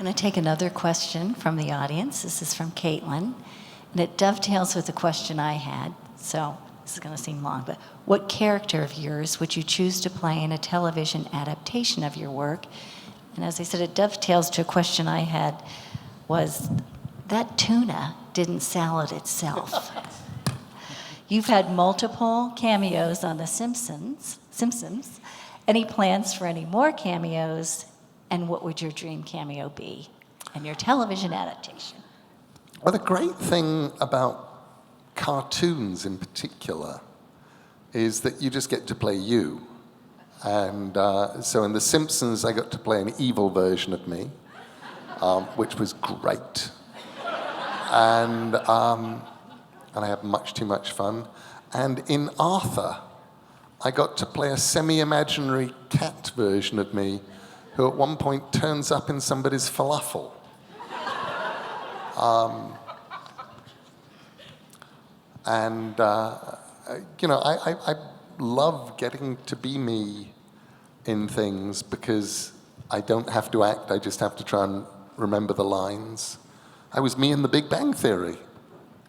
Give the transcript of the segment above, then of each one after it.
going to take another question from the audience. This is from Caitlin, and it dovetails with the question I had. So this is going to seem long, but what character of yours would you choose to play in a television adaptation of your work? And as I said, it dovetails to a question I had, was that tuna didn't salad itself. You've had multiple cameos on The Simpsons. Any plans for any more cameos? And what would your dream cameo be in your television adaptation? Well, the great thing about cartoons in particular is that you just get to play you. And so in The Simpsons, I got to play an evil version of me, which was great. And I had much too much fun. And in Arthur, I got to play a semi-imaginary cat version of me who at one point turns up in somebody's falafel. I love getting to be me in things because I don't have to act, I just have to try and remember the lines. I was me in The Big Bang Theory.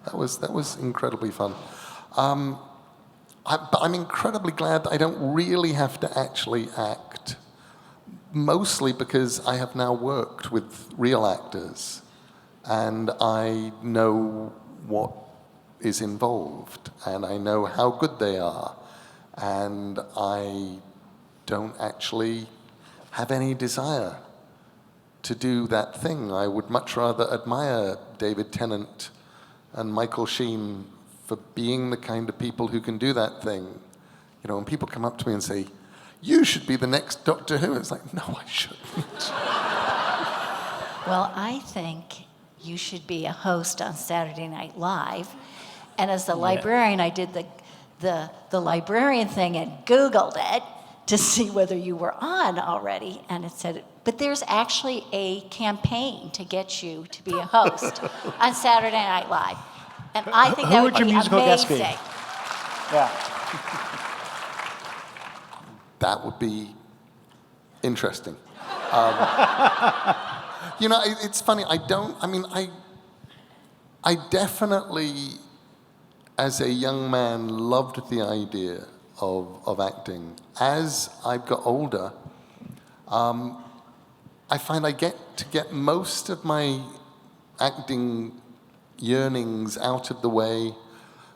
That was incredibly fun. But I'm incredibly glad that I don't really have to actually act, mostly because I have now worked with real actors and I know what is involved and I know how good they are, and I don't actually have any desire to do that thing. I would much rather admire David Tennant and Michael Sheen for being the kind of people who can do that thing. You know, when people come up to me and say, "You should be the next Doctor Who," it's like, no, I shouldn't. Well, I think you should be a host on Saturday Night Live. And as the librarian, I did the librarian thing and Googled it to see whether you were on already. And it said, but there's actually a campaign to get you to be a host on Saturday Night Live. And I think that would be amazing. Yeah. That would be interesting. It's funny, I definitely, as a young man, loved the idea of acting. As I've got older, I find I get most of my acting yearnings out of the way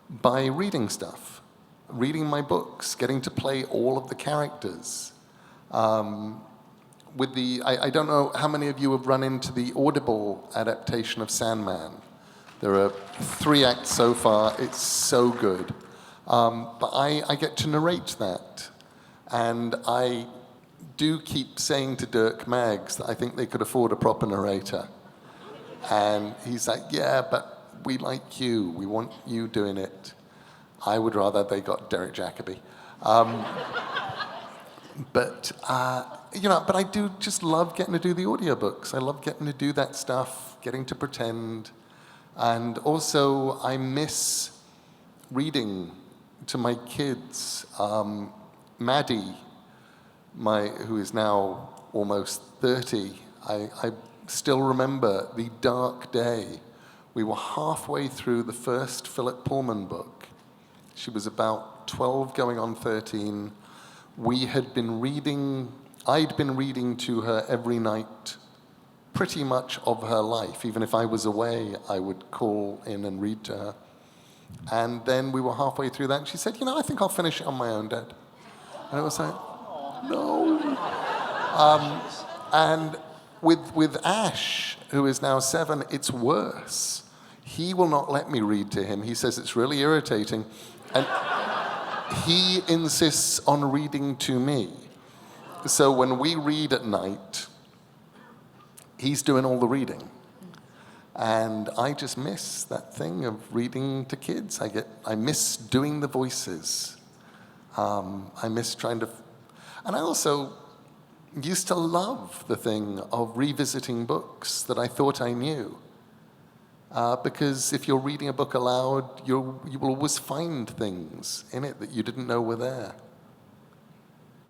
by reading stuff, reading my books, getting to play all of the characters. I don't know how many of you have run into the Audible adaptation of Sandman. There are 3 acts so far. It's so good. But I get to narrate that. And I do keep saying to Dirk Maggs that I think they could afford a proper narrator. And he's like, yeah, but we like you. We want you doing it. I would rather they got Derek Jacobi. But I do just love getting to do the audiobooks. I love getting to do that stuff, getting to pretend. And also, I miss reading to my kids. Maddie, who is now almost 30, I still remember the dark day. We were halfway through the first Philip Pullman book. She was about 12 going on 13. I'd been reading to her every night pretty much of her life. Even if I was away, I would call in and read to her. And then we were halfway through that, and she said, I think I'll finish it on my own, Dad. And I was like, no. And with Ash, who is now 7, it's worse. He will not let me read to him. He says it's really irritating. And he insists on reading to me. So when we read at night, he's doing all the reading. And I just miss that thing of reading to kids. I miss doing the voices. I miss trying to... And I also used to love the thing of revisiting books that I thought I knew. Because if you're reading a book aloud, you will always find things in it that you didn't know were there.